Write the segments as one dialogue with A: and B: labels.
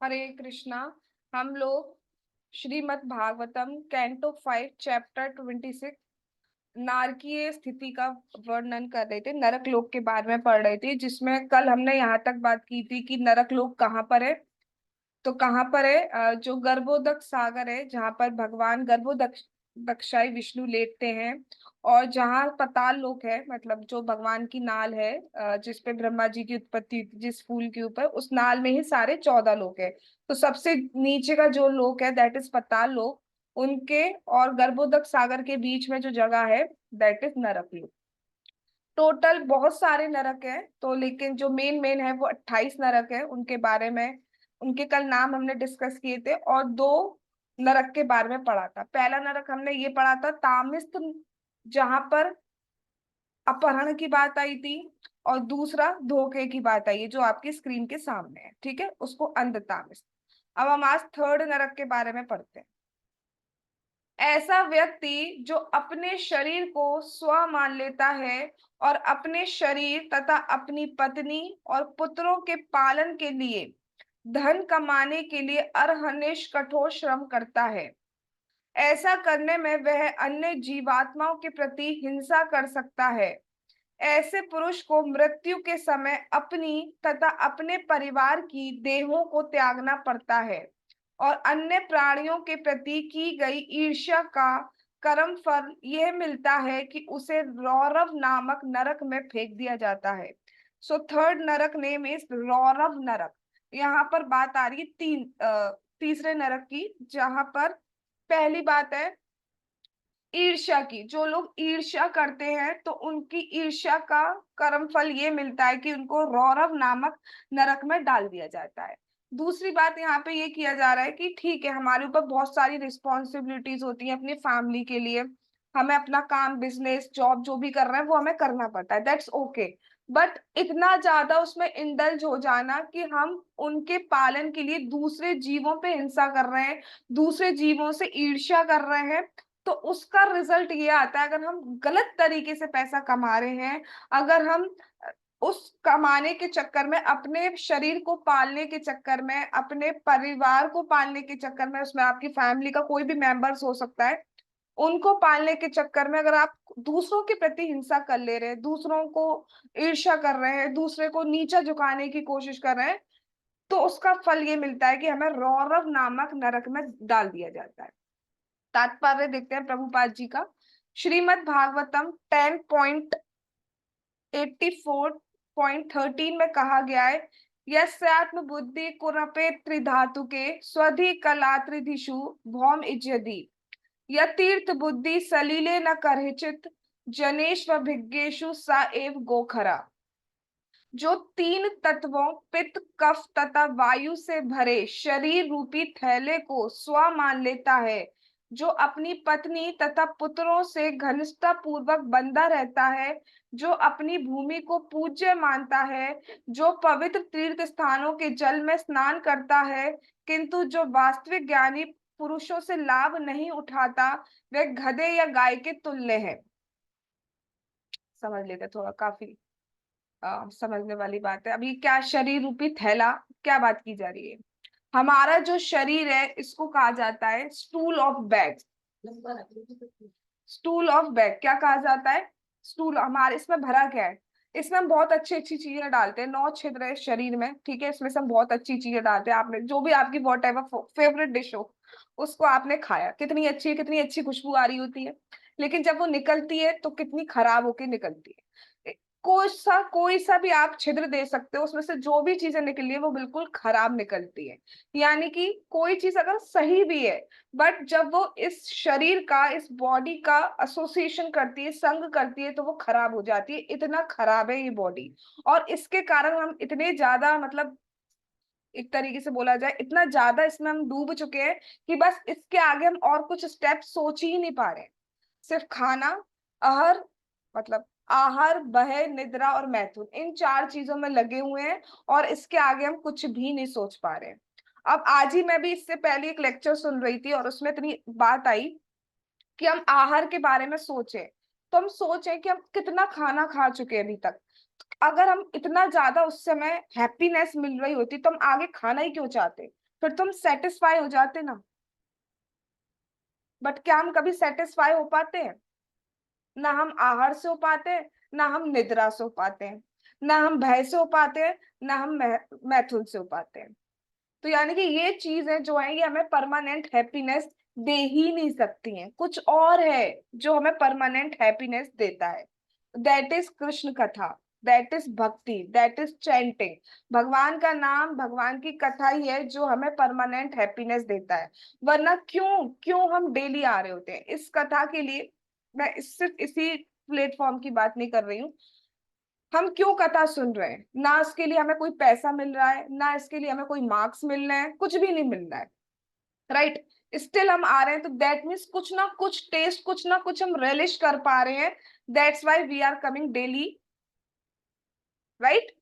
A: हरे कृष्णा। हम लोग Shrimad Bhagavatam canto 5 chapter 26 नारकीय स्थिति का वर्णन कर रहे थे, नरक लोक के बारे में पढ़ रहे थे, जिसमें कल हमने यहाँ तक बात की थी कि नरक लोक कहाँ पर है। तो कहाँ पर है? जो गर्भोदक सागर है, जहाँ पर भगवान दक्षाई विष्णु लेटते हैं। और जहाँ पाताल लोक है, मतलब जो भगवान की नाल है, जिस पे ब्रह्मा जी की उत्पत्ति हुई थी, जिस फूल के ऊपर, उस नाल में ही सारे 14 लोक है। तो सबसे नीचे का जो लोक है दैट इज पाताल लोक। उनके और गर्भोदक सागर के बीच में जो जगह है दैट इज नरक लोक। टोटल बहुत सारे नरक हैं, तो लेकिन जो मेन मेन है वो 28 नरक है। उनके बारे में, उनके कल नाम हमने डिस्कस किए थे, और दो नरक के बारे में पढ़ा था। पहला नरक हमने ये पढ़ा था तामिस्त, जहां पर अपहरण की बात आई थी। और दूसरा धोखे की बात आई है, जो आपकी स्क्रीन के सामने है, ठीक है, उसको अंध तामिस्त। अब हम आज थर्ड नरक के बारे में पढ़ते हैं। ऐसा व्यक्ति जो अपने शरीर को स्व मान लेता है और अपने शरीर तथा अपनी पत्नी और पुत्रों के पालन के लिए धन कमाने के लिए अहर्निश कठोर श्रम करता है। ऐसा करने में वह अन्य जीवात्माओं के प्रति हिंसा कर सकता है। ऐसे पुरुष को मृत्यु के समय अपनी तथा अपने परिवार की देहों को त्यागना पड़ता है और अन्य प्राणियों के प्रति की गई ईर्ष्या का कर्म फल यह मिलता है कि उसे रौरव नामक नरक में फेंक दिया जाता है। सो थर्ड नरक नेम इज रौरव नरक। यहाँ पर बात आ रही है तीसरे नरक की, जहां पर पहली बात है ईर्ष्या की। जो लोग ईर्ष्या करते हैं तो उनकी ईर्ष्या का कर्म फल ये मिलता है कि उनको रौरव नामक नरक में डाल दिया जाता है। दूसरी बात यहाँ पे ये किया जा रहा है कि ठीक है, हमारे ऊपर बहुत सारी रिस्पॉन्सिबिलिटीज होती हैं अपनी फैमिली के लिए। हमें अपना काम, बिजनेस, जॉब जो भी कर रहे हैं वो हमें करना पड़ता है, दैट्स ओके। बट इतना ज्यादा उसमें इंडल्ज हो जाना कि हम उनके पालन के लिए दूसरे जीवों पे हिंसा कर रहे हैं, दूसरे जीवों से ईर्ष्या कर रहे हैं, तो उसका रिजल्ट ये आता है, अगर हम गलत तरीके से पैसा कमा रहे हैं, अगर हम उस कमाने के चक्कर में, अपने शरीर को पालने के चक्कर में, अपने परिवार को पालने के चक्कर में, उसमें आपकी फैमिली का कोई भी मेंबर्स हो सकता है, उनको पालने के चक्कर में अगर आप दूसरों के प्रति हिंसा कर ले रहे हैं, दूसरों को ईर्ष्या कर रहे हैं, दूसरे को नीचा झुकाने की कोशिश कर रहे हैं, तो उसका फल ये मिलता है कि हमें रौरव नामक नरक में डाल दिया जाता है। तात्पर्य देखते हैं प्रभुपाद जी का। श्रीमद् भागवतम 10.84.13 में कहा गया है, यस्यात्म बुद्धि कुरपे त्रिधातु के स्वधि कला त्रिधिषु भौम इज्यदि यतीर्थ बुद्धि सलीले न करहिचित जनेष्व भिग्गेशु सा एव गोखरा। जो तीन तत्वों पित्त, कफ तथा वायु से भरे शरीर रूपी थैले को स्व मान लेता है, जो अपनी पत्नी तथा पुत्रों से घनिष्ठता पूर्वक बंधा रहता है, जो अपनी भूमि को पूज्य मानता है, जो पवित्र तीर्थ स्थानों के जल में स्नान करता है, किंतु जो वास्तविक ज्ञानी पुरुषों से लाभ नहीं उठाता, वह गधे या गाय के तुल्य है। समझ लेते थोड़ा, काफी समझने वाली बात है। अभी क्या शरीर रूपी थैला, क्या बात की जा रही है? हमारा जो शरीर है इसको कहा जाता है stool of bag. Stool of bag क्या कहा जाता है? स्टूल। हमारे इसमें भरा क्या है? इसमें हम बहुत अच्छी अच्छी चीजें डालते हैं, 9 छिद्र है शरीर में, ठीक है, इसमें से हम बहुत अच्छी चीजें डालते हैं। आपने जो भी आपकी वॉट एवर फेवरेट डिश हो, उसको आपने खाया, कितनी अच्छी, कितनी अच्छी खुशबू आ रही होती है, लेकिन जब वो निकलती है तो कितनी खराब होके निकलती है। कोई सा भी आप छिद्र दे सकते हो, उसमें से जो भी चीजें निकली है वो बिल्कुल खराब निकलती है। यानी कि कोई चीज अगर सही भी है, बट जब वो इस शरीर का, इस बॉडी का एसोसिएशन करती है, संग करती है, तो वो खराब हो जाती है। इतना खराब है ये बॉडी, और इसके कारण हम इतने ज्यादा, मतलब एक तरीके से बोला जाए, इतना ज्यादा इसमें हम डूब चुके हैं कि बस इसके आगे हम और कुछ स्टेप सोच ही नहीं पा रहे। सिर्फ खाना, आहार, मतलब आहार, वह, निद्रा और मैथुन, इन 4 चीजों में लगे हुए हैं, और इसके आगे हम कुछ भी नहीं सोच पा रहे हैं। अब आज ही मैं भी इससे पहले एक लेक्चर सुन रही थी और उसमें इतनी बात आई कि हम आहार के बारे में सोचें, तो हम सोचें कि हम कितना खाना खा चुके हैं अभी तक। अगर हम इतना ज्यादा उस समय हैप्पीनेस मिल रही होती तो हम आगे खाना ही क्यों चाहते? फिर तुम सेटिस्फाई हो जाते ना। बट क्या हम कभी सेटिस्फाई हो पाते हैं? ना हम आहार से हो पाते हैं, ना हम निद्रा से हो पाते हैं, ना हम भय से हो पाते हैं, ना हम मैथुन से हो पाते हैं। तो यानी कि ये चीजें जो है ये हमें परमानेंट हैप्पीनेस दे ही नहीं सकती हैं। कुछ और है जो हमें परमानेंट हैप्पीनेस देता है। दैट इज कृष्ण कथा, दैट इज भक्ति, दैट इज चैंटिंग। भगवान का नाम, भगवान की कथा ही है जो हमें परमानेंट हैप्पीनेस देता है। वरना क्यों क्यों हम डेली आ रहे होते हैं इस कथा के लिए। मैं सिर्फ इसी प्लेटफॉर्म की बात नहीं कर रही हूँ। हम क्यों कथा सुन रहे हैं? ना इसके लिए हमें कोई पैसा मिल रहा है, ना इसके लिए हमें कोई मार्क्स मिल रहे हैं, कुछ भी नहीं मिल रहा है। राइट? स्टिल हम आ रहे हैं, तो दैट मीन्स कुछ ना कुछ टेस्ट, कुछ ना कुछ हम रेलिश कर पा रहे हैं। That's why we are coming daily. Right?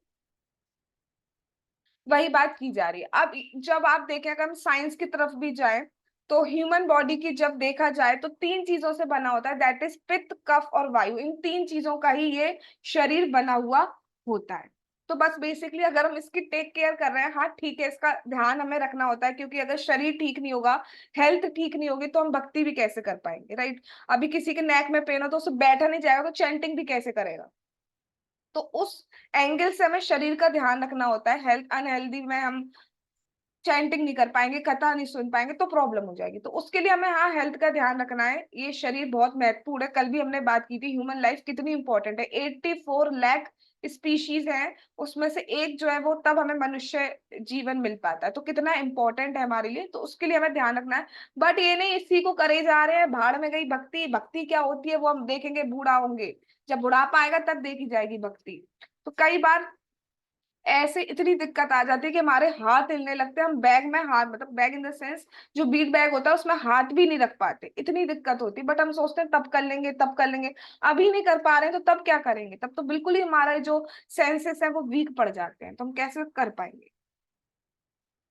A: वही बात की जा रही है। अब जब आप देखें, अगर हम साइंस की तरफ भी जाएं, तो ह्यूमन बॉडी की जब देखा जाए तो तीन चीजों से बना होता है, दैट इज पित्त, कफ और वायु। इन तीन चीजों का ही ये शरीर बना हुआ होता है। तो बस बेसिकली अगर हम इसकी टेक केयर कर रहे हैं, हाँ ठीक है, इसका ध्यान हमें रखना होता है, क्योंकि अगर शरीर ठीक नहीं होगा, हेल्थ ठीक नहीं होगी, तो हम भक्ति भी कैसे कर पाएंगे? राइट? अभी किसी के नेक में पेन हो तो उसे बैठा नहीं जाएगा, तो चैंटिंग भी कैसे करेगा? तो उस एंगल से हमें शरीर का ध्यान रखना होता है। हेल्थ अनहेल्दी में हम चैंटिंग नहीं कर पाएंगे, कथा नहीं सुन पाएंगे, तो प्रॉब्लम हो जाएगी। तो उसके लिए हमें हाँ हेल्थ का ध्यान रखना है। ये शरीर बहुत महत्वपूर्ण है। कल भी हमने बात की थी ह्यूमन लाइफ कितनी इंपॉर्टेंट है। 84 लाख स्पीशीज हैं, उसमें से एक जो है वो तब हमें मनुष्य जीवन मिल पाता है। तो कितना इंपॉर्टेंट है हमारे लिए, तो उसके लिए हमें ध्यान रखना है। बट ये नहीं इसी को करे जा रहे हैं, भाड़ में गई भक्ति। भक्ति क्या होती है वो हम देखेंगे बूढ़ा होंगे, जब बुढ़ापा आएगा तब देखी जाएगी भक्ति। तो कई बार ऐसे इतनी दिक्कत आ जाती है कि हमारे हाथ हिलने लगते हैं, हम बैग में हाथ, मतलब बैग इन द सेंस जो बीट बैग होता है उसमें हाथ भी नहीं रख पाते, इतनी दिक्कत होती है। बट हम सोचते हैं तब कर लेंगे, तब कर लेंगे। अभी नहीं कर पा रहे हैं तो तब क्या करेंगे? तब तो बिल्कुल ही हमारे जो सेंसेस है वो वीक पड़ जाते हैं, तो हम कैसे कर पाएंगे?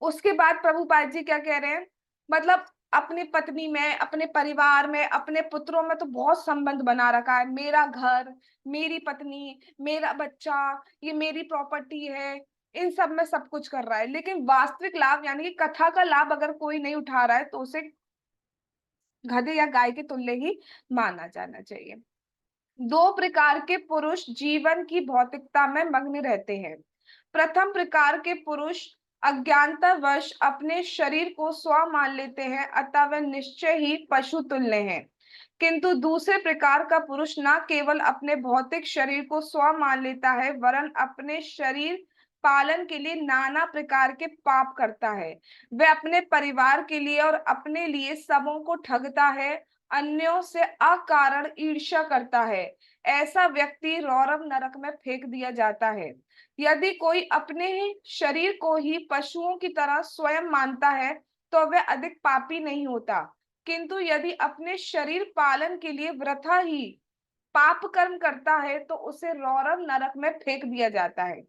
A: उसके बाद प्रभुपाद जी क्या कह रहे हैं, मतलब अपनी पत्नी में, अपने परिवार में, अपने पुत्रों में तो बहुत संबंध बना रखा है। मेरा घर, मेरी पत्नी, मेरा बच्चा, ये मेरी प्रॉपर्टी है, इन सब में सब कुछ कर रहा है। लेकिन वास्तविक लाभ यानी कि कथा का लाभ अगर कोई नहीं उठा रहा है तो उसे गधे या गाय के तुल्य ही माना जाना चाहिए। दो प्रकार के पुरुष जीवन की भौतिकता में मग्न रहते हैं। प्रथम प्रकार के पुरुष अज्ञानतावश अपने शरीर को स्व मान लेते हैं, अतः वे निश्चय ही पशु तुल्य हैं। किंतु दूसरे प्रकार का पुरुष न केवल अपने भौतिक शरीर को स्व मान लेता है, वरन अपने शरीर पालन के लिए नाना प्रकार के पाप करता है। वह अपने परिवार के लिए और अपने लिए सबों को ठगता है, अन्यों से अकारण ईर्ष्या करता है। ऐसा व्यक्ति रौरव नरक में फेंक दिया जाता है। यदि कोई अपने ही शरीर को ही पशुओं की तरह स्वयं मानता है तो वह अधिक पापी नहीं होता, किंतु यदि अपने शरीर पालन के लिए वृथा ही पाप कर्म करता है तो उसे रौरव नरक में फेंक दिया जाता है।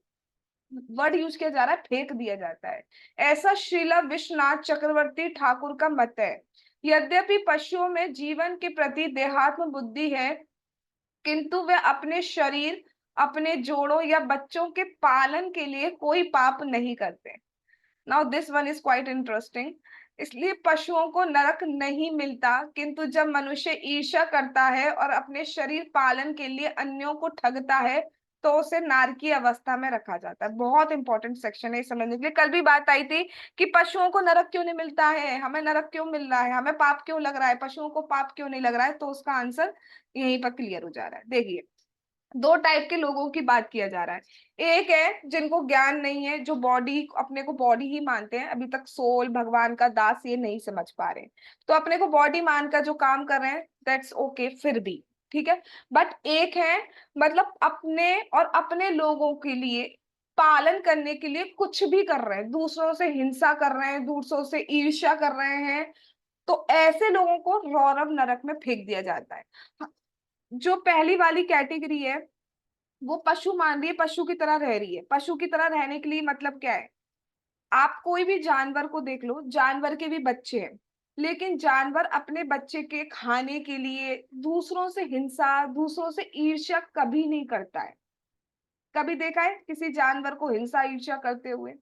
A: वर्ड यूज किया जा रहा है, फेंक दिया जाता है। ऐसा श्रीला विश्वनाथ चक्रवर्ती ठाकुर का मत है। यद्यपि पशुओं में जीवन के प्रति देहात्म बुद्धि है, किंतु वे अपने शरीर, अपने जोड़ों या बच्चों के पालन के लिए कोई पाप नहीं करते। Now this one is quite interesting. इसलिए पशुओं को नरक नहीं मिलता, किंतु जब मनुष्य ईर्ष्या करता है और अपने शरीर पालन के लिए अन्यों को ठगता है तो उसे नारकीय अवस्था में रखा जाता है। बहुत इंपॉर्टेंट सेक्शन है ये समझने के लिए। कल भी बात आई थी कि पशुओं को नरक क्यों नहीं मिलता है, हमें नरक क्यों मिल रहा है, हमें पाप क्यों लग रहा है, पशुओं को पाप क्यों नहीं लग रहा है? तो उसका आंसर यहीं पर क्लियर हो जा रहा है। देखिए, दो टाइप के लोगों की बात किया जा रहा है। एक है जिनको ज्ञान नहीं है, जो बॉडी, अपने को बॉडी ही मानते हैं, अभी तक सोल, भगवान का दास ये नहीं समझ पा रहे, तो अपने को बॉडी मान कर जो काम कर रहे हैं, दैट्स ओके, फिर भी ठीक है। बट एक है, मतलब अपने और अपने लोगों के लिए पालन करने के लिए कुछ भी कर रहे हैं, दूसरों से हिंसा कर रहे हैं, दूसरों से ईर्ष्या कर रहे हैं, तो ऐसे लोगों को रौरव नरक में फेंक दिया जाता है। जो पहली वाली कैटेगरी है वो पशु मान रही है, पशु की तरह रह रही है। पशु की तरह रहने के लिए मतलब क्या है? आप कोई भी जानवर को देख लो, जानवर के भी बच्चे हैं, लेकिन जानवर अपने बच्चे के खाने के लिए दूसरों से हिंसा, दूसरों से ईर्ष्या कभी नहीं करता है। कभी देखा है किसी जानवर को हिंसा ईर्ष्या करते हुए?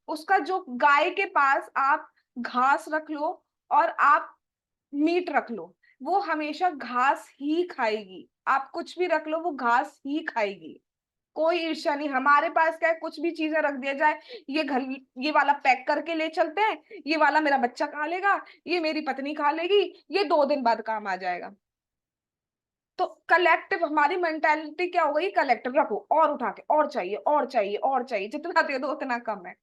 A: उसका जो गाय के पास आप घास रख लो और आप मीट रख लो, वो हमेशा घास ही खाएगी। आप कुछ भी रख लो, वो घास ही खाएगी। कोई ईर्ष्या नहीं। हमारे पास क्या है, कुछ भी चीजें रख दिया जाए, ये घर, ये वाला पैक करके ले चलते हैं, ये वाला मेरा बच्चा खा लेगा, ये मेरी पत्नी खा लेगी, ये 2 दिन बाद काम आ जाएगा। तो कलेक्टिव हमारी मेंटालिटी क्या हो गई, कलेक्टिव रखो और उठा के और चाहिए और चाहिए और चाहिए, जितना दे दो उतना कम है।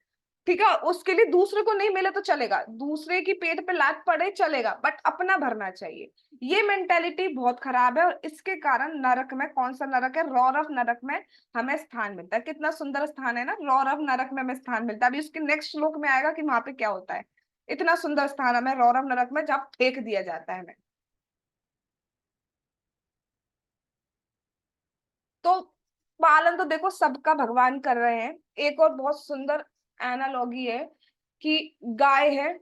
A: ठीक है, उसके लिए दूसरे को नहीं मिले तो चलेगा, दूसरे की पेट पे लात पड़े चलेगा, बट अपना भरना चाहिए। ये मेंटेलिटी बहुत खराब है, और इसके कारण नरक में, कौन सा नरक है, रौरव नरक में हमें स्थान मिलता है। कितना सुंदर स्थान है ना, रौरव नरक में हमें स्थान मिलता है। अभी उसके नेक्स्ट श्लोक में आएगा कि वहां पे क्या होता है। इतना सुंदर स्थान हमें रौरव नरक में, जब फेंक दिया जाता है हमें। तो पालन तो देखो सबका भगवान कर रहे हैं। एक और बहुत सुंदर एनालॉगी है कि गाय है,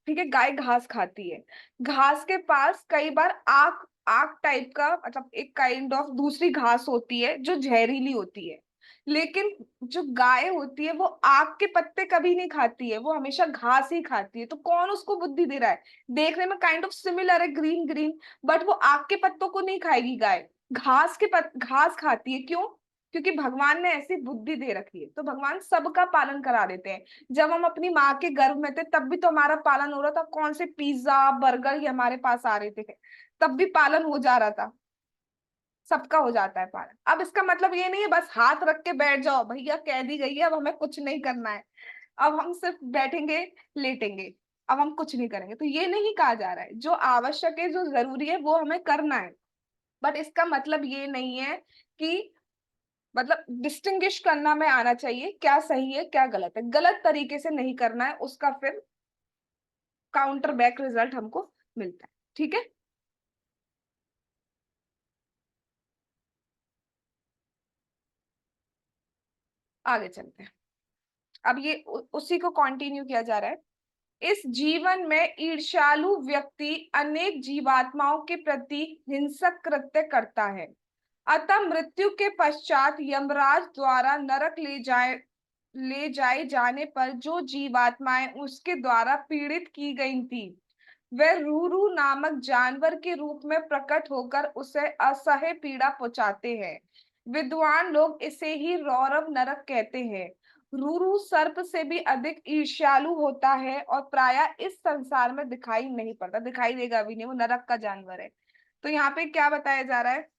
A: ठीक है, गाय घास खाती है, घास के पास कई बार आक आक टाइप का, मतलब एक काइंड ऑफ दूसरी घास होती है जो जहरीली होती है। लेकिन जो गाय होती है वो आक के पत्ते कभी नहीं खाती है, वो हमेशा घास ही खाती है। तो कौन उसको बुद्धि दे रहा है, देखने में काइंड ऑफ सिमिलर है, ग्रीन ग्रीन, बट वो आक के पत्तों को नहीं खाएगी गाय, घास खाती है। क्यों? क्योंकि भगवान ने ऐसी बुद्धि दे रखी है, तो भगवान सबका पालन करा देते हैं। जब हम अपनी माँ के गर्भ में थे तब भी तो हमारा पालन हो रहा था, कौन से पिज्जा बर्गर ये हमारे पास आ रहे थे, तब भी पालन हो जा रहा था। सबका हो जाता है पालन। अब इसका मतलब ये नहीं है बस हाथ रख के बैठ जाओ, भैया कह दी गई है अब हमें कुछ नहीं करना है, अब हम सिर्फ बैठेंगे, लेटेंगे, अब हम कुछ नहीं करेंगे, तो ये नहीं कहा जा रहा है। जो आवश्यक है, जो जरूरी है, वो हमें करना है। बट इसका मतलब ये नहीं है कि, मतलब डिस्टिंग्विश करना में आना चाहिए क्या सही है क्या गलत है। गलत तरीके से नहीं करना है, उसका फिर काउंटर बैक रिजल्ट हमको मिलता है। ठीक है, आगे चलते हैं। अब ये उसी को कंटिन्यू किया जा रहा है। इस जीवन में ईर्ष्यालु व्यक्ति अनेक जीवात्माओं के प्रति हिंसक कृत्य करता है। अतः मृत्यु के पश्चात यमराज द्वारा नरक ले जाए जाने पर जो जीवात्माएं उसके द्वारा पीड़ित की गई थी, वे रूरू नामक जानवर के रूप में प्रकट होकर उसे असह्य पीड़ा पहुंचाते हैं। विद्वान लोग इसे ही रौरव नरक कहते हैं। रूरू सर्प से भी अधिक ईर्ष्यालु होता है और प्रायः इस संसार में दिखाई नहीं पड़ता, दिखाई देगा भी नहीं, वो नरक का जानवर है। तो यहाँ पे क्या बताया जा रहा है,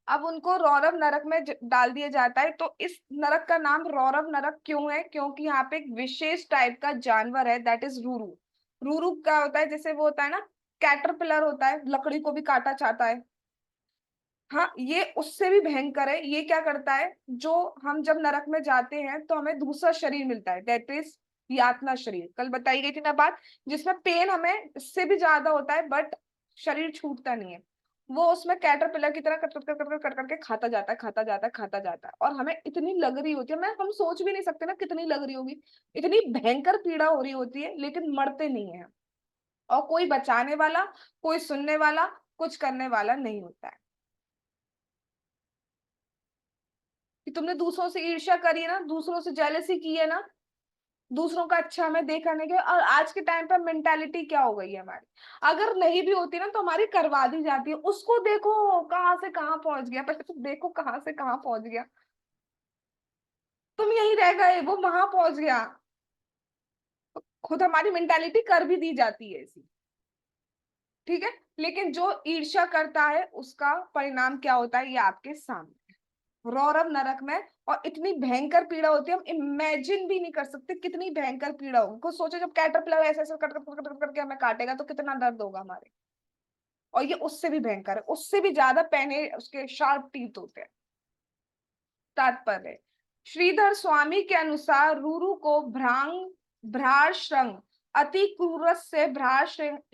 A: अब उनको रौरव नरक में डाल दिया जाता है। तो इस नरक का नाम रौरव नरक क्यों है, क्योंकि यहाँ पे एक विशेष टाइप का जानवर है, दैट इज रूरू। रूरू क्या होता है, जैसे वो होता है ना, कैटरपिलर होता है, लकड़ी को भी काटा चाहता है। हाँ, ये उससे भी भयंकर है। ये क्या करता है, जो हम जब नरक में जाते हैं तो हमें दूसरा शरीर मिलता है, दैट इज यातना शरीर। कल बताई गई थी ना बात, जिसमें पेन हमें इससे भी ज्यादा होता है, बट शरीर छूटता नहीं है। वो उसमें कैटरपिलर की तरह cut cut cut cut cut करके खाता जाता है, खाता जाता है, खाता जाता है, और हमें इतनी लग रही होती है, मैं हम सोच भी नहीं सकते ना कितनी लग रही होगी। इतनी भयंकर पीड़ा हो रही होती है, लेकिन मरते नहीं है। और कोई बचाने वाला, कोई सुनने वाला, कुछ करने वाला नहीं होता है। कि तुमने दूसरों से ईर्ष्या करी है ना, दूसरों से जेलसी की है ना, दूसरों का अच्छा हमें देखने के, और आज के टाइम पर मेंटालिटी क्या हो गई है हमारी, अगर नहीं भी होती ना तो हमारी करवा दी जाती है। उसको देखो कहाँ से कहाँ पहुंच गया, पहले तो देखो कहाँ से कहाँ पहुंच गया, तुम यहीं रह गए, वो वहां पहुंच गया। खुद हमारी मेंटालिटी कर भी दी जाती है ऐसी। ठीक है, लेकिन जो ईर्ष्या करता है उसका परिणाम क्या होता है, ये आपके सामने, रौरव नरक में। और इतनी भयंकर पीड़ा होती है, हम इमेजिन भी नहीं कर सकते कितनी भयंकर पीड़ा होगी। कुछ सोचो, जब कैटरपिलर ऐसे ऐसे कट कट कट कट करके हमें काटेगा तो कितना दर्द होगा हमारे। और ये उससे भी भयंकर है, उससे भी ज्यादा पहने उसके शार्प टीथ होते हैं। तात्पर्य, श्रीधर स्वामी के अनुसार रूरू को भ्राश्रंग अति क्रूर से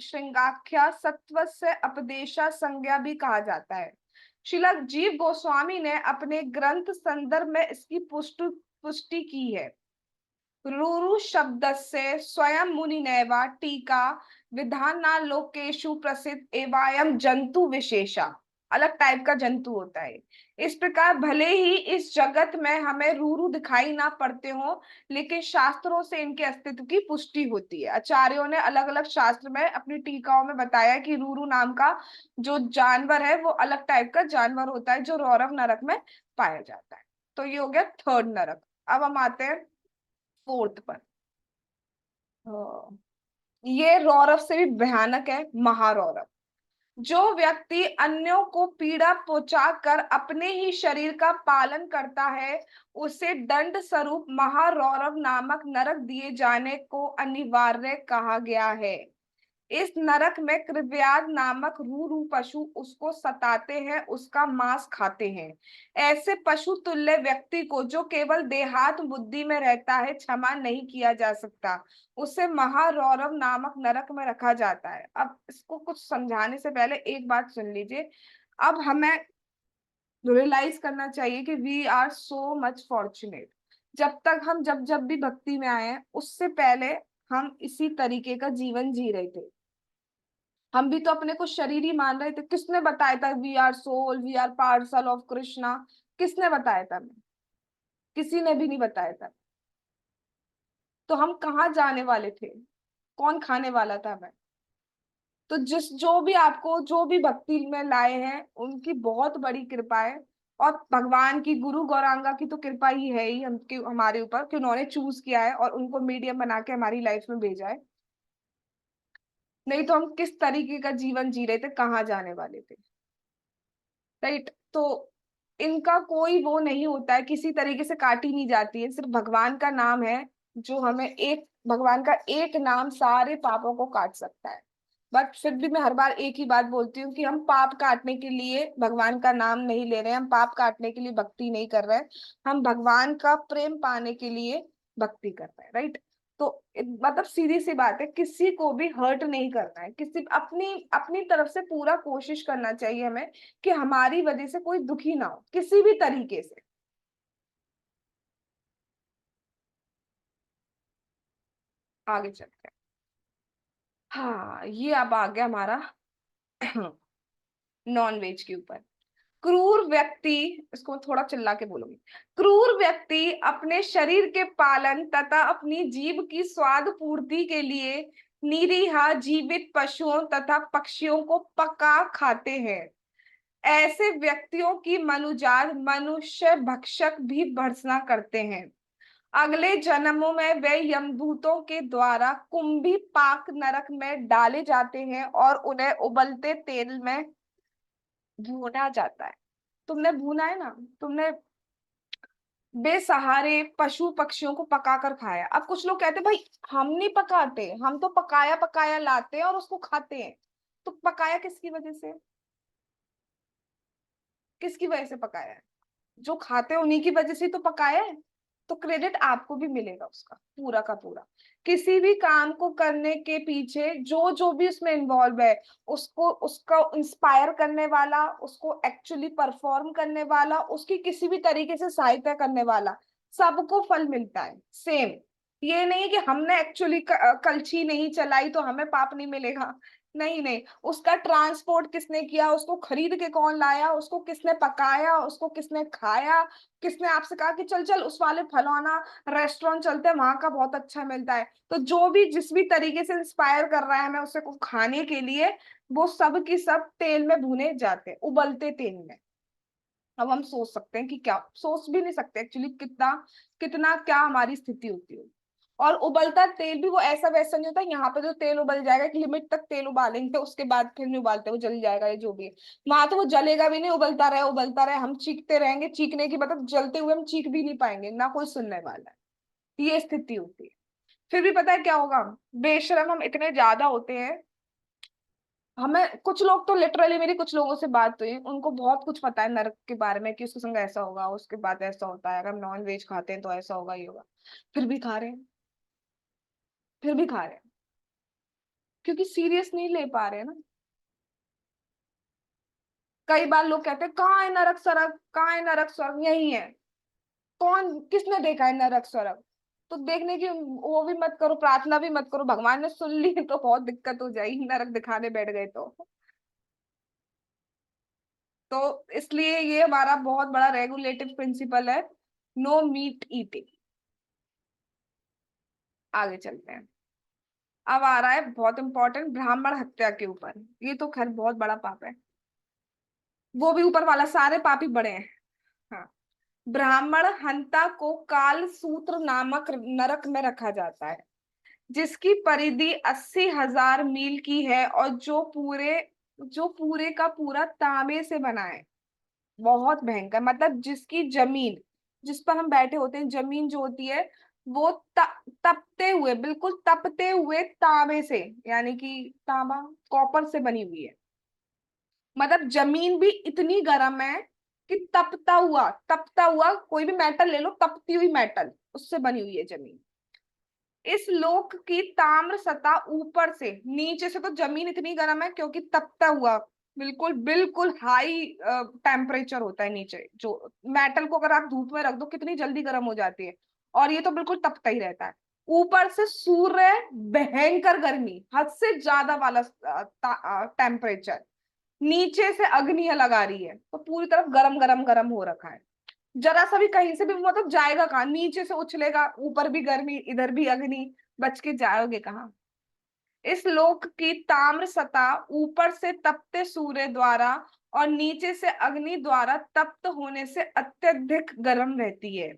A: श्रृंगाख्या सत्व से अपदेशा संज्ञा भी कहा जाता है। श्रील जीव गोस्वामी ने अपने ग्रंथ संदर्भ में इसकी पुष्टि की है। रूरु शब्द से स्वयं मुनिनैवा टीका विधानालोकेषु प्रसिद्ध एवायम जंतु विशेषा। अलग टाइप का जंतु होता है। इस प्रकार भले ही इस जगत में हमें रूरू दिखाई ना पड़ते हो, लेकिन शास्त्रों से इनके अस्तित्व की पुष्टि होती है। आचार्यों ने अलग अलग शास्त्र में अपनी टीकाओं में बताया कि रूरू नाम का जो जानवर है वो अलग टाइप का जानवर होता है, जो रौरव नरक में पाया जाता है। तो ये हो गया थर्ड नरक। अब हम आते हैं फोर्थ पर। हाँ, ये रौरव से भी भयानक है, महारौरव। जो व्यक्ति अन्यों को पीड़ा पहुंचाकर अपने ही शरीर का पालन करता है, उसे दंड स्वरूप महारौरव नामक नरक दिए जाने को अनिवार्य कहा गया है। इस नरक में कृव्याध नामक रूरू पशु उसको सताते हैं, उसका मांस खाते हैं। ऐसे पशु तुल्य व्यक्ति को, जो केवल देहात बुद्धि में रहता है, क्षमा नहीं किया जा सकता। उसे महारौरव नामक नरक में रखा जाता है। अब इसको कुछ समझाने से पहले एक बात सुन लीजिए। अब हमें रियलाइज करना चाहिए कि we are so much fortunate. जब तक हम जब जब भी भक्ति में आए हैं, उससे पहले हम इसी तरीके का जीवन जी रहे थे। हम भी तो अपने को शरीर ही मान रहे थे। किसने बताया था we are soul, we are parcel of Krishna? किसने बताया था हमें? किसी ने भी नहीं बताया था। तो हम कहाँ जाने वाले थे? कौन खाने वाला था हमें? तो जिस जो भी आपको जो भी भक्ति में लाए हैं, उनकी बहुत बड़ी कृपा है। और भगवान की, गुरु गौरांगा की तो कृपा ही है ही हमारे ऊपर, कि उन्होंने चूज किया है और उनको मीडियम बना के हमारी लाइफ में भेजा है। नहीं तो हम किस तरीके का जीवन जी रहे थे, कहाँ जाने वाले थे? राइट। तो इनका कोई वो नहीं होता है, किसी तरीके से काटी नहीं जाती है। सिर्फ भगवान का नाम है जो हमें, एक भगवान का एक नाम सारे पापों को काट सकता है। बट फिर भी मैं हर बार एक ही बात बोलती हूँ कि हम पाप काटने के लिए भगवान का नाम नहीं ले रहे हैं, हम पाप काटने के लिए भक्ति नहीं कर रहे हैं। हम भगवान का प्रेम पाने के लिए भक्ति कर रहे हैं। राइट। तो मतलब सीधी सी बात है, किसी को भी हर्ट नहीं करना है, किसी अपनी अपनी तरफ से पूरा कोशिश करना चाहिए हमें कि हमारी वजह से कोई दुखी ना हो किसी भी तरीके से। आगे चलते हैं। हाँ, ये अब आ गया हमारा नॉन वेज के ऊपर। क्रूर व्यक्ति, इसको मैं थोड़ा चिल्ला के बोलूंगी। क्रूर व्यक्ति अपने शरीर के पालन तथा अपनी जीभ की स्वाद पूर्ति के लिए निरीह जीवित पशुओं तथा पक्षियों को पका खाते हैं। ऐसे व्यक्तियों की मनुजात मनुष्य भक्षक भी भर्त्सना करते हैं। अगले जन्मों में वे यमदूतों के द्वारा कुंभी पाक नरक में डाले जाते हैं और उन्हें उबलते तेल में भूना जाता है। तुमने भूना है ना? तुमने बेसहारे पशु पक्षियों को पकाकर खाया। अब कुछ लोग कहते हैं भाई हम नहीं पकाते, हम तो पकाया पकाया लाते हैं और उसको खाते हैं। तो पकाया किसकी वजह से? किसकी वजह से पकाया है? जो खाते हैं उन्हीं की वजह से तो पकाया है। तो क्रेडिट आपको भी मिलेगा उसका पूरा का पूरा। किसी भी काम को करने के पीछे जो जो भी उसमें इन्वॉल्व है, उसको उसका इंस्पायर करने वाला, उसको एक्चुअली परफॉर्म करने वाला, उसकी किसी भी तरीके से सहायता करने वाला, सबको फल मिलता है सेम। ये नहीं कि हमने एक्चुअली कलछी नहीं चलाई तो हमें पाप नहीं मिलेगा। नहीं नहीं, उसका ट्रांसपोर्ट किसने किया, उसको खरीद के कौन लाया, उसको किसने पकाया, उसको किसने खाया, किसने आपसे कहा कि चल चल उस वाले फलाना रेस्टोरेंट चलते हैं, वहां का बहुत अच्छा मिलता है। तो जो भी जिस भी तरीके से इंस्पायर कर रहा है हमें उसे को खाने के लिए, वो सब की सब तेल में भुने जाते हैं, उबलते तेल में। अब हम सोच सकते हैं कि क्या, सोच भी नहीं सकते एक्चुअली कितना कितना क्या हमारी स्थिति होती है। और उबलता तेल भी वो ऐसा वैसा नहीं होता, यहाँ पे जो तेल उबल जाएगा एक लिमिट तक तेल उबालेंगे, उसके बाद फिर नहीं उबालते, वो जल जाएगा, ये जो भी है। वहां तो वो जलेगा भी नहीं, उबलता रहे, हम चीखते रहेंगे, चीखने की मतलब जलते हुए हम चीख भी नहीं पाएंगे, ना कोई सुनने वाला है। ये स्थिति होती है। फिर भी पता है क्या होगा? बेशरम हम इतने ज्यादा होते हैं। हमें कुछ लोग तो लिटरली, मेरी कुछ लोगों से बात हुई, उनको बहुत कुछ पता है नरक के बारे में, कि उसके संग ऐसा होगा, उसके बाद ऐसा होता है, अगर हम नॉन वेज खाते हैं तो ऐसा होगा, ये होगा। फिर भी खा रहे हैं। फिर भी खा रहे हैं, क्योंकि सीरियस नहीं ले पा रहे हैं ना। कई बार लोग कहते हैं कहाँ है नरक स्वर्ग, कहाँ है नरक स्वर्ग? यही है। कौन किसने देखा है नरक स्वर्ग? तो देखने की वो भी मत करो, प्रार्थना भी मत करो, भगवान ने सुन ली तो बहुत दिक्कत हो जाएगी, नरक दिखाने बैठ गए तो। तो इसलिए ये हमारा बहुत बड़ा रेगुलेटिव प्रिंसिपल है, नो मीट ईटिंग। आगे चलते हैं। अब आ रहा है बहुत इंपॉर्टेंट, ब्राह्मण हत्या के ऊपर। ये तो खैर बहुत बड़ा पाप है, वो भी ऊपर वाला, सारे पापी बड़े हैं। हाँ। ब्राह्मण हंता को काल सूत्र नामक नरक में रखा जाता है, जिसकी परिधि 80,000 मील की है, और जो पूरे का पूरा तांबे से बना है। बहुत भयंकर, मतलब जिसकी जमीन, जिस पर हम बैठे होते हैं, जमीन जो होती है वो तपते हुए, बिल्कुल तपते हुए तांबे से, यानी कि तांबा कॉपर से बनी हुई है। मतलब जमीन भी इतनी गर्म है कि तपता हुआ कोई भी मेटल ले लो, तपती हुई मेटल, उससे बनी हुई है जमीन। इस लोक की ताम्र सतह ऊपर से, नीचे से तो जमीन इतनी गर्म है क्योंकि तपता हुआ, बिल्कुल बिल्कुल हाई टेम्परेचर होता है नीचे। जो मेटल को अगर आप धूप में रख दो कितनी जल्दी गर्म हो जाती है, और ये तो बिल्कुल तपता ही रहता है। ऊपर से सूर्य, भयंकर गर्मी, हद से ज्यादा वाला टेम्परेचर, नीचे से अग्नियां लगा रही है, तो पूरी तरफ गरम गरम गरम हो रखा है। जरा सा भी कहीं से भी मतलब जाएगा कहाँ, नीचे से उछलेगा, ऊपर भी गर्मी इधर भी अग्नि, बच के जाओगे कहाँ। इस लोक की ताम्र सतह ऊपर से तपते सूर्य द्वारा और नीचे से अग्नि द्वारा तप्त होने से अत्यधिक गर्म रहती है।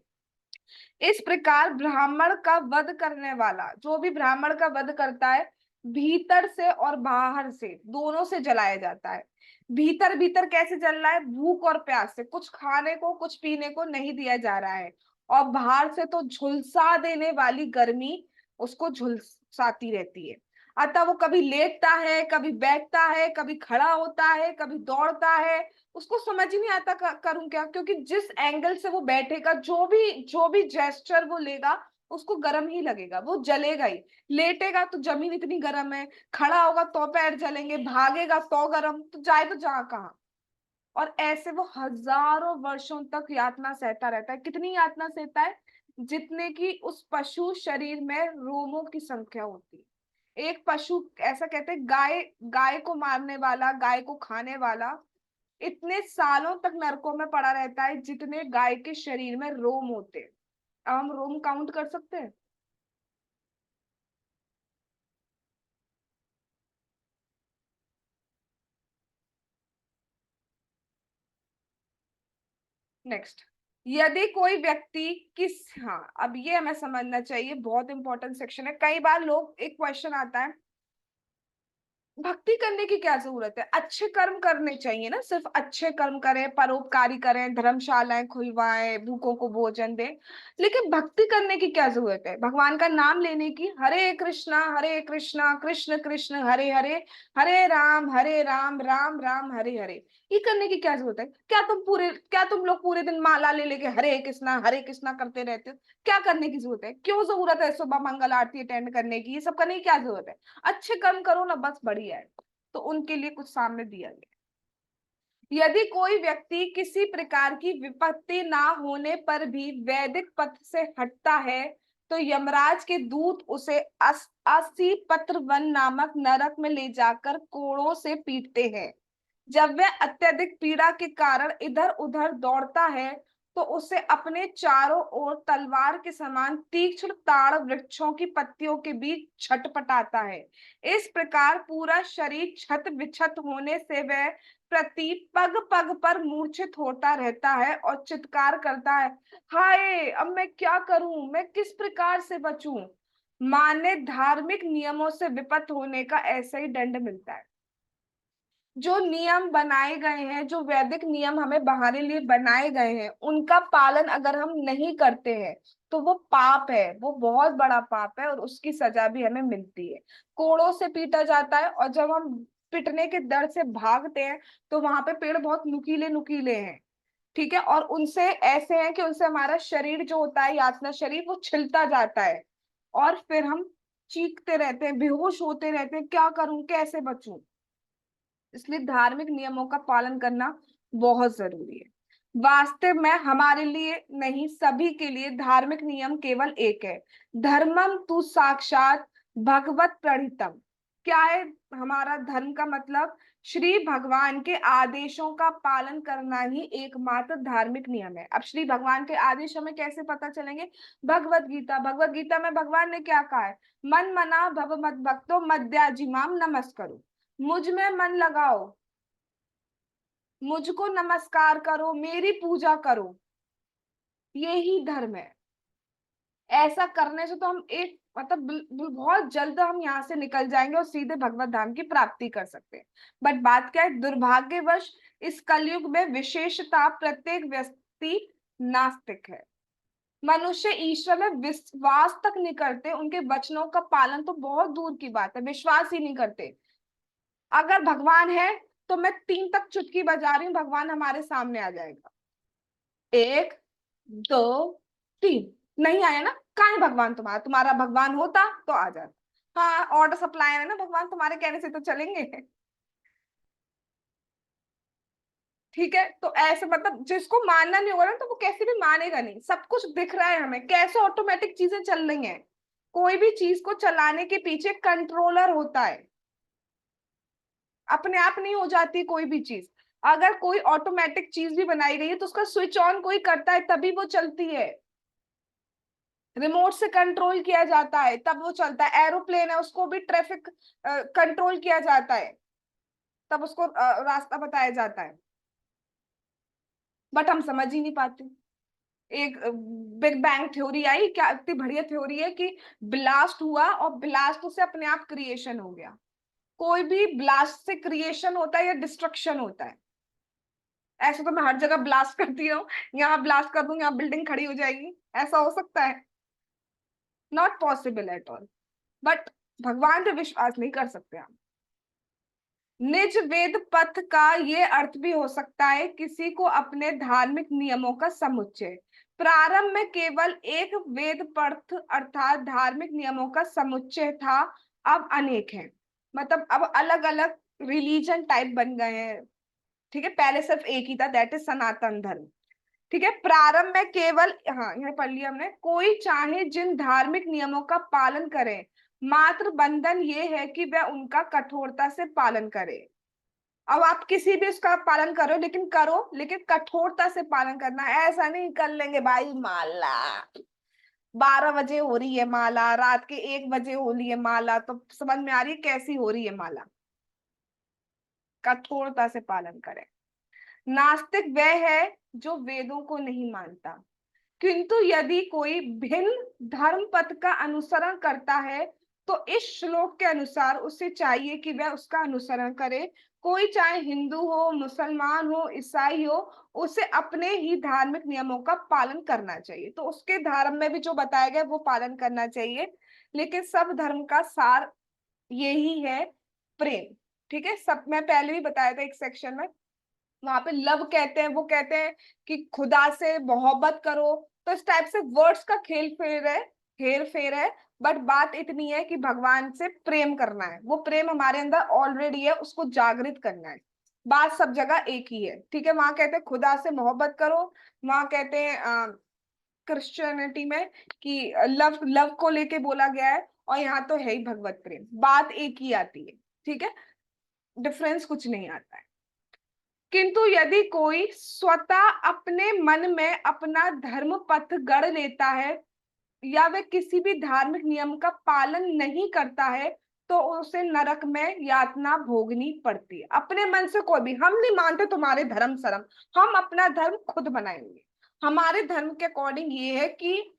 A: इस प्रकार ब्राह्मण का वध करने वाला, जो भी ब्राह्मण का वध करता है, भीतर से और बाहर से दोनों से जलाया जाता है। भीतर भीतर कैसे जल रहा है, भूख और प्यास से, कुछ खाने को कुछ पीने को नहीं दिया जा रहा है। और बाहर से तो झुलसा देने वाली गर्मी उसको झुलसाती रहती है। अतः वो कभी लेटता है, कभी बैठता है, कभी खड़ा होता है, कभी दौड़ता है, उसको समझ ही नहीं आता करूं क्या, क्योंकि जिस एंगल से वो बैठेगा, जो भी जेस्चर वो लेगा, उसको गर्म ही लगेगा, वो जलेगा ही। लेटेगा तो जमीन इतनी गर्म है, खड़ा होगा तो पैर जलेंगे, भागेगा तो गर्म, तो जाए तो जा कहाँ। और ऐसे वो हजारों वर्षों तक यातना सहता रहता है। कितनी यातना सहता है, जितने की उस पशु शरीर में रोमों की संख्या होती है। एक पशु, ऐसा कहते हैं, गाय, गाय को मारने वाला, गाय को खाने वाला इतने सालों तक नरकों में पड़ा रहता है जितने गाय के शरीर में रोम होते हैं। अब हम रोम काउंट कर सकते हैं। नेक्स्ट, यदि कोई व्यक्ति किस, हाँ अब ये हमें समझना चाहिए, बहुत इंपॉर्टेंट सेक्शन है। कई बार लोग, एक क्वेश्चन आता है, भक्ति करने की क्या जरूरत है, अच्छे कर्म करने चाहिए ना, सिर्फ अच्छे कर्म करें, परोपकारी करें, धर्मशालाएं खुलवाएं, भूखों को भोजन दें, लेकिन भक्ति करने की क्या जरूरत है, भगवान का नाम लेने की, हरे कृष्णा कृष्ण कृष्ण हरे हरे, हरे राम राम हरे हरे, ये करने की क्या जरूरत है। क्या तुम लोग पूरे दिन माला ले लेके हरे कृष्णा करते रहते हो, क्या करने की जरूरत है, क्यों जरूरत है सुबह मंगल आरती अटेंड करने की, ये सब करने की क्या जरूरत है। अच्छे कर्म करो ना, बस बढ़िया है। तो उनके लिए कुछ सामने दिया गया। यदि कोई व्यक्ति किसी प्रकार की विपत्ति ना होने पर भी वैदिक पथ से हटता है, तो यमराज के दूत उसे 80 पत्र वन नामक नरक में ले जाकर कोड़ों से पीटते हैं। जब वह अत्यधिक पीड़ा के कारण इधर उधर दौड़ता है, तो उसे अपने चारों ओर तलवार के समान तीक्ष्ण ताड़ वृक्षों की पत्तियों के बीच छटपटाता है। इस प्रकार पूरा शरीर छत विछत होने से वह प्रति पग पग पर मूर्छित होता रहता है और चित्कार करता है, हाय अब मैं क्या करूं, मैं किस प्रकार से बचूं। मान्य धार्मिक नियमों से विपत होने का ऐसा ही दंड मिलता है। जो नियम बनाए गए हैं, जो वैदिक नियम हमें हमारे लिए बनाए गए हैं, उनका पालन अगर हम नहीं करते हैं, तो वो पाप है, वो बहुत बड़ा पाप है, और उसकी सजा भी हमें मिलती है। कोड़ों से पीटा जाता है, और जब हम पिटने के डर से भागते हैं, तो वहां पे पेड़ बहुत नुकीले नुकीले हैं, ठीक है, और उनसे ऐसे हैं कि उनसे हमारा शरीर जो होता है, यातना शरीर, वो छिलता जाता है, और फिर हम चीखते रहते हैं, बेहोश होते रहते हैं, क्या करूं, कैसे बचूं। इसलिए धार्मिक नियमों का पालन करना बहुत जरूरी है। वास्तव में हमारे लिए नहीं, सभी के लिए धार्मिक नियम केवल एक है, धर्मम तु साक्षात भगवत प्रणीतम। क्या है हमारा धर्म का मतलब, श्री भगवान के आदेशों का पालन करना ही एकमात्र धार्मिक नियम है। अब श्री भगवान के आदेश हमें कैसे पता चलेंगे? भगवत गीता, भगवत गीता में भगवान ने क्या कहा है? मन मना भव मत भक्तो मद्याजिमाम नमस्करो, मुझ में मन लगाओ, मुझको नमस्कार करो, मेरी पूजा करो, यही धर्म है। ऐसा करने से तो हम एक मतलब बहुत जल्द हम यहाँ से निकल जाएंगे और सीधे भगवत धाम की प्राप्ति कर सकते हैं। बट बात क्या है, दुर्भाग्यवश इस कलयुग में विशेषता प्रत्येक व्यक्ति नास्तिक है। मनुष्य ईश्वर में विश्वास तक नहीं करते, उनके वचनों का पालन तो बहुत दूर की बात है, विश्वास ही नहीं करते। अगर भगवान है तो मैं 3 तक चुटकी बजा रही हूँ, भगवान हमारे सामने आ जाएगा। 1 2 3, नहीं आया ना, कहाँ है भगवान तुम्हारा? तुम्हारा भगवान होता तो आ जाता। हाँ, ऑर्डर सप्लाई है ना, भगवान तुम्हारे कहने से तो चलेंगे। ठीक है, तो ऐसे मतलब जिसको मानना नहीं होगा ना, तो वो कैसे भी मानेगा नहीं। सब कुछ दिख रहा है हमें, कैसे ऑटोमेटिक चीजें चल रही हैं। कोई भी चीज को चलाने के पीछे कंट्रोलर होता है, अपने आप नहीं हो जाती कोई भी चीज। अगर कोई ऑटोमेटिक चीज भी बनाई गई है तो उसका स्विच ऑन कोई करता है तभी वो चलती है। रिमोट से कंट्रोल किया जाता है तब वो चलता है। एरोप्लेन है, उसको भी ट्रैफिक कंट्रोल किया जाता है, तब उसको रास्ता बताया जाता है। बट हम समझ ही नहीं पाते। एक बिग बैंग थ्योरी आई, क्या इतनी बढ़िया थ्योरी है कि ब्लास्ट हुआ और ब्लास्ट से अपने आप क्रिएशन हो गया। कोई भी ब्लास्ट से क्रिएशन होता है या डिस्ट्रक्शन होता है? ऐसे तो मैं हर जगह ब्लास्ट करती हूँ, यहाँ ब्लास्ट कर दूं यहाँ बिल्डिंग खड़ी हो जाएगी, ऐसा हो सकता है? Not possible at all. But भगवान पे विश्वास नहीं कर सकते हम। निज वेद पथ का ये अर्थ भी हो सकता है किसी को अपने धार्मिक नियमों का समुच्चय। प्रारंभ में केवल एक वेद पथ अर्थात धार्मिक नियमों का समुच्चय था, अब अनेक हैं। मतलब अब अलग अलग रिलीजन टाइप बन गए हैं। ठीक है, पहले सिर्फ एक ही था, दैट इज सनातन धर्म। ठीक है, प्रारंभ में केवल, हाँ यहाँ पढ़ लिया हमने, कोई चाहे जिन धार्मिक नियमों का पालन करे, मात्र बंधन ये है कि वह उनका कठोरता से पालन करे। अब आप किसी भी उसका पालन करो, लेकिन कठोरता से पालन करना है। ऐसा नहीं कर लेंगे भाई, माला 12 बजे हो रही है, माला रात के 1 बजे हो रही है, माला तो समझ में आ रही है कैसी हो रही है माला। कठोरता से पालन करें। नास्तिक वह है जो वेदों को नहीं मानता, किंतु यदि कोई भिन्न धर्म पथ का अनुसरण करता है तो इस श्लोक के अनुसार उसे चाहिए कि वह उसका अनुसरण करे। कोई चाहे हिंदू हो, मुसलमान हो, ईसाई हो, उसे अपने ही धार्मिक नियमों का पालन करना चाहिए। तो उसके धर्म में भी जो बताया गया वो पालन करना चाहिए। लेकिन सब धर्म का सार यही है, प्रेम। ठीक है, सब मैं पहले भी बताया था एक सेक्शन में, वहां पे लव कहते हैं, वो कहते हैं कि खुदा से मोहब्बत करो। तो इस टाइप से वर्ड्स का खेल फेर है, हेर फेर है। बट बात इतनी है कि भगवान से प्रेम करना है, वो प्रेम हमारे अंदर ऑलरेडी है, उसको जागृत करना है। बात सब जगह एक ही है। ठीक है, वहां कहते हैं खुदा से मोहब्बत करो, वहां कहते हैं क्रिश्चियनिटी में कि लव लव को लेके बोला गया है, और यहाँ तो है ही भगवत प्रेम, बात एक ही आती है। ठीक है, डिफरेंस कुछ नहीं आता है। किंतु यदि कोई स्वतः अपने मन में अपना धर्म पथ गढ़ लेता है या वह किसी भी धार्मिक नियम का पालन नहीं करता है तो उसे नरक में यातना भोगनी पड़ती है। अपने मन से कोई भी, हम नहीं मानते तुम्हारे धर्म शर्म, हम अपना धर्म खुद बनाएंगे। हमारे धर्म के अकॉर्डिंग ये है कि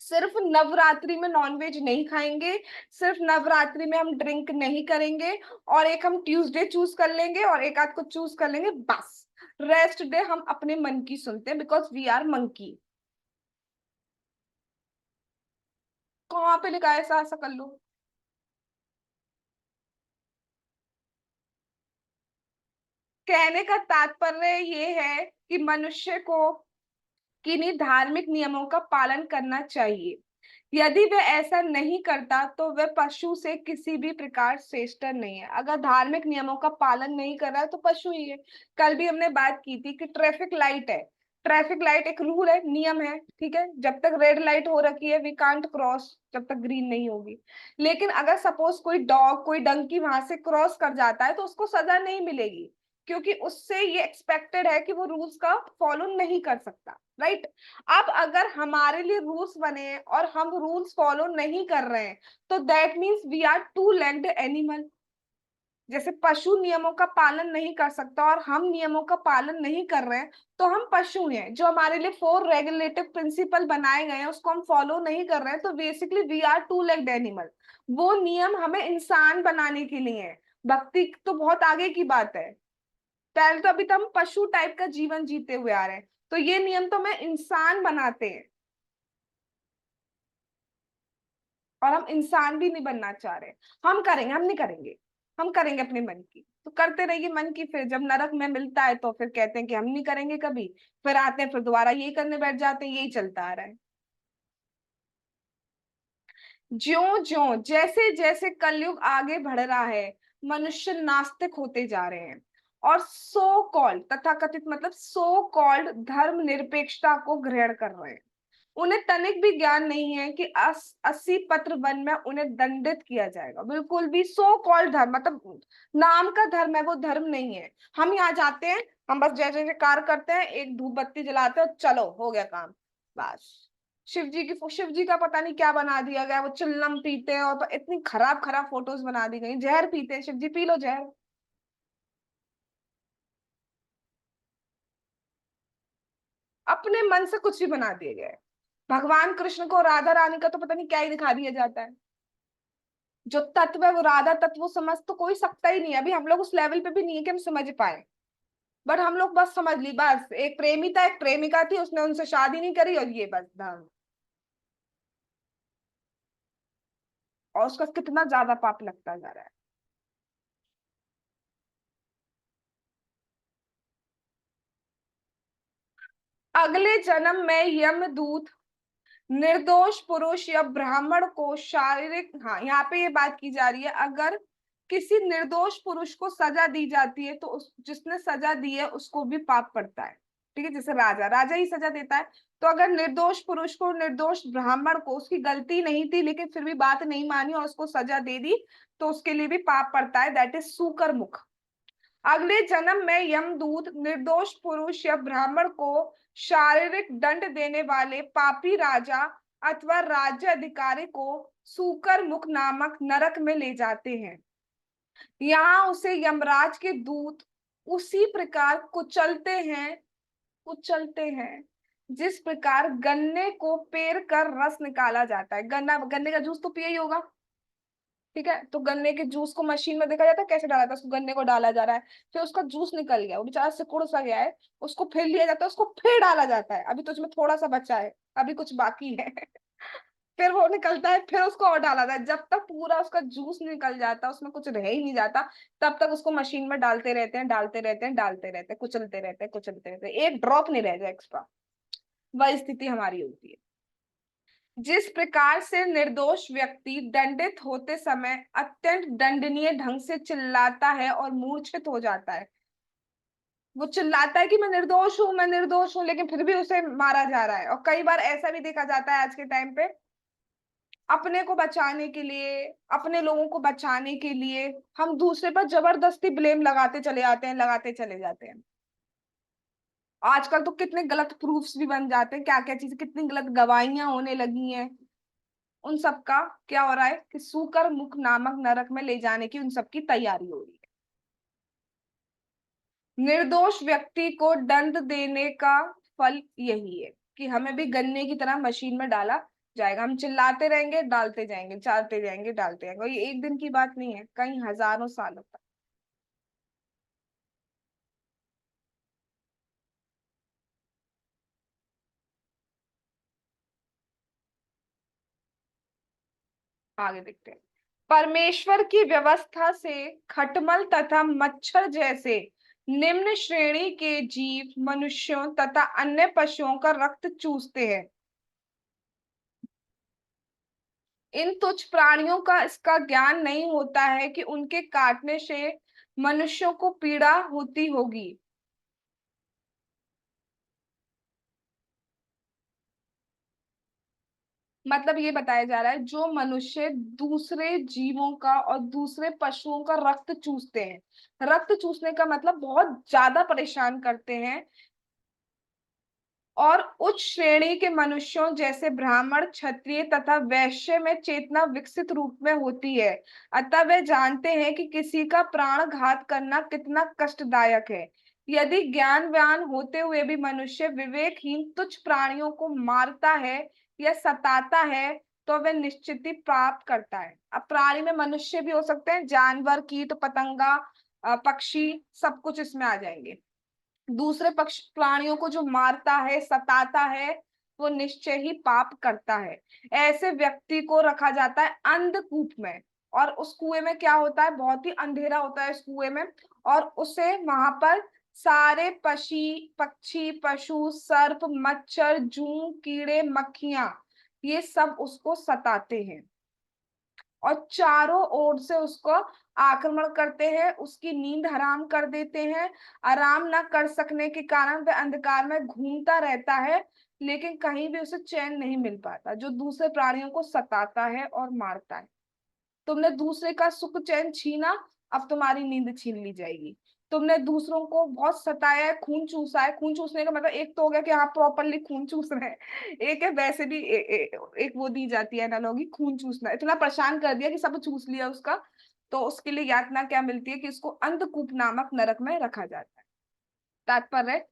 A: सिर्फ नवरात्रि में नॉनवेज नहीं खाएंगे, सिर्फ नवरात्रि में हम ड्रिंक नहीं करेंगे, और एक हम ट्यूसडे चूज कर लेंगे और एक आध को चूज कर लेंगे बस। रेस्ट डे हम अपने मन की सुनते हैं, बिकॉज वी आर मंकी। कहाँ पे लिखा है ऐसा? ऐसा कर लो। कहने का तात्पर्य ये है कि मनुष्य को किन्हीं धार्मिक नियमों का पालन करना चाहिए। यदि वह ऐसा नहीं करता तो वह पशु से किसी भी प्रकार श्रेष्ठ नहीं है। अगर धार्मिक नियमों का पालन नहीं कर रहा है तो पशु ही है। कल भी हमने बात की थी कि ट्रैफिक लाइट है, ट्रैफिक लाइट एक रूल है, नियम है, ठीक है, जब तक रेड लाइट हो रखी है वी कांट क्रॉस, जब तक ग्रीन नहीं होगी। लेकिन अगर सपोज कोई डॉग कोई डंकी वहां से क्रॉस कर जाता है तो उसको सजा नहीं मिलेगी, क्योंकि उससे ये एक्सपेक्टेड है कि वो रूल्स का फॉलो नहीं कर सकता, राइट। अब अगर हमारे लिए रूल्स बने हैं और हम रूल्स फॉलो नहीं कर रहे हैं, तो that means we are two legged animal. जैसे पशु नियमों का पालन नहीं कर सकता और हम नियमों का पालन नहीं कर रहे हैं, तो हम पशु हैं। जो हमारे लिए फोर रेगुलेटिव प्रिंसिपल बनाए गए हैं उसको हम फॉलो नहीं कर रहे हैं, तो basically we are two legged animal. वो नियम हमें इंसान बनाने के लिए है। भक्ति तो बहुत आगे की बात है, पहले तो अभी तो हम पशु टाइप का जीवन जीते हुए आ रहे हैं, तो ये नियम तो हमें इंसान बनाते हैं, और हम इंसान भी नहीं बनना चाह रहे। हम करेंगे, हम नहीं करेंगे, हम करेंगे अपने मन की, तो करते रहिए मन की, फिर जब नरक में मिलता है तो फिर कहते हैं कि हम नहीं करेंगे कभी, फिर आते हैं फिर दोबारा यही करने बैठ जाते हैं, यही चलता आ रहा है। ज्यो ज्यो जैसे जैसे कलयुग आगे बढ़ रहा है, मनुष्य नास्तिक होते जा रहे हैं, और सो कॉल्ड तथाकथित मतलब सो कॉल्ड धर्म निरपेक्षता को ग्रहण कर रहे हैं। उन्हें तनिक भी ज्ञान नहीं है कि 80 पत्र वन में उन्हें दंडित किया जाएगा। बिल्कुल भी सो कॉल्ड धर्म मतलब नाम का धर्म है, वो धर्म नहीं है। हम यहाँ जाते हैं, हम बस जय जय जयकार करते हैं, एक धूप बत्ती जलाते हैं और चलो हो गया काम, बस। शिव जी का पता नहीं क्या बना दिया गया, वो चिल्लम पीते हैं और इतनी खराब खराब फोटोज बना दी गई, जहर पीते हैं शिव जी, पी लो जहर। अपने मन से कुछ भी बना दिए गए। भगवान कृष्ण को राधा रानी का तो पता नहीं क्या ही दिखा दिया जाता है। जो तत्व है वो राधा तत्व, वो समझ तो कोई सकता ही नहीं है, अभी हम लोग उस लेवल पे भी नहीं है कि हम समझ पाए। बट हम लोग बस समझ ली, बस एक प्रेमी था एक प्रेमिका थी, उसने उनसे शादी नहीं करी और ये बस धर्म। और उसका कितना ज्यादा पाप लगता जा रहा है। अगले जन्म में यमदूत निर्दोष पुरुष या ब्राह्मण को शारीरिक, हाँ यहाँ पे ये बात की जा रही है, अगर किसी निर्दोष पुरुष को सजा दी जाती है तो उस जिसने सजा दी है उसको भी पाप पड़ता है, ठीक है। जैसे राजा राजा ही सजा देता है, तो अगर निर्दोष पुरुष को निर्दोष ब्राह्मण को उसकी गलती नहीं थी लेकिन फिर भी बात नहीं मानी और उसको सजा दे दी, तो उसके लिए भी पाप पड़ता है, दैट इज सूकर मुख। अगले जन्म में यमदूत निर्दोष पुरुष या ब्राह्मण को शारीरिक दंड देने वाले पापी राजा अथवा राज्य अधिकारी को सूकर मुख नामक नरक में ले जाते हैं। यहाँ उसे यमराज के दूत उसी प्रकार कुचलते हैं जिस प्रकार गन्ने को पेर कर रस निकाला जाता है। गन्ना, गन्ने का जूस तो पिया ही होगा, ठीक है। तो गन्ने के जूस को मशीन में देखा जाता है कैसे डाला जाता है, उसको गन्ने को डाला जा रहा है, फिर उसका जूस निकल गया, वो बेचारा सिकुड़ सा गया है, उसको फिर लिया जाता है, उसको फिर डाला जाता है, अभी तो उसमें थोड़ा सा बचा है, अभी कुछ बाकी है फिर वो निकलता है, फिर उसको और डाला जाता है, जब तक पूरा उसका जूस निकल जाता है, उसमें कुछ रह ही नहीं जाता, तब तक उसको मशीन में डालते रहते हैं, डालते रहते हैं, डालते रहते हैं, कुचलते रहते हैं, कुचलते रहते हैं, एक ड्रॉप नहीं रह जाए एक्स्ट्रा। वह स्थिति हमारी होती है। जिस प्रकार से निर्दोष व्यक्ति दंडित होते समय अत्यंत दंडनीय ढंग से चिल्लाता है और मूर्छित हो जाता है, वो चिल्लाता है कि मैं निर्दोष हूं, मैं निर्दोष हूं, लेकिन फिर भी उसे मारा जा रहा है। और कई बार ऐसा भी देखा जाता है आज के टाइम पे, अपने को बचाने के लिए, अपने लोगों को बचाने के लिए हम दूसरे पर जबरदस्ती ब्लेम लगाते चले जाते हैं, लगाते चले जाते हैं। आजकल तो कितने गलत प्रूफ्स भी बन जाते हैं, क्या क्या चीजें, कितनी गलत गवाहियां होने लगी हैं। उन सब का क्या हो रहा है कि सूकर मुख नामक नरक में ले जाने की उन सब की तैयारी हो रही है। निर्दोष व्यक्ति को दंड देने का फल यही है कि हमें भी गन्ने की तरह मशीन में डाला जाएगा, हम चिल्लाते रहेंगे, डालते जाएंगे, चाहते जाएंगे, डालते जाएंगे, और ये एक दिन की बात नहीं है, कई हजारों सालों तक। आगे देखते हैं। परमेश्वर की व्यवस्था से खटमल तथा मच्छर जैसे निम्न श्रेणी के जीव मनुष्यों तथा अन्य पशुओं का रक्त चूसते हैं। इन तुच्छ प्राणियों का इसका ज्ञान नहीं होता है कि उनके काटने से मनुष्यों को पीड़ा होती होगी। मतलब ये बताया जा रहा है जो मनुष्य दूसरे जीवों का और दूसरे पशुओं का रक्त चूसते हैं, रक्त चूसने का मतलब बहुत ज्यादा परेशान करते हैं, और उच्च श्रेणी के मनुष्यों जैसे ब्राह्मण, क्षत्रिय तथा वैश्य में चेतना विकसित रूप में होती है। अतः वे जानते हैं कि किसी का प्राण घात करना कितना कष्टदायक है। यदि ज्ञानवान होते हुए भी मनुष्य विवेकहीन तुच्छ प्राणियों को मारता है या सताता है, तो वह निश्चित ही पाप करता है। अब प्राणी में मनुष्य भी हो सकते हैं, जानवर, कीट पतंगा, पक्षी, सब कुछ इसमें आ जाएंगे। दूसरे पक्ष प्राणियों को जो मारता है, सताता है, वो निश्चय ही पाप करता है। ऐसे व्यक्ति को रखा जाता है अंधकूप में, और उस कुएं में क्या होता है, बहुत ही अंधेरा होता है इस कुएं में, और उसे वहां पर सारे पक्षी, पशु, सर्प, मच्छर, जू, कीड़े, मक्खियां, ये सब उसको सताते हैं और चारों ओर से उसको आक्रमण करते हैं, उसकी नींद हराम कर देते हैं। आराम ना कर सकने के कारण वह अंधकार में घूमता रहता है, लेकिन कहीं भी उसे चैन नहीं मिल पाता, जो दूसरे प्राणियों को सताता है और मारता है। तुमने दूसरे का सुख चैन छीना, अब तुम्हारी नींद छीन ली जाएगी। तुमने दूसरों को बहुत सताया है, खून चूसा है, खून चूसने का मतलब एक तो हो गया कि हाँ प्रॉपरली खून चूस रहे हैं, एक है वैसे भी एक वो दी जाती है एनालॉगी, खून चूसना, इतना परेशान कर दिया कि सब चूस लिया उसका, तो उसके लिए यातना क्या मिलती है कि इसको अंधकूप नामक नरक में रखा जाता है। तात्पर्य,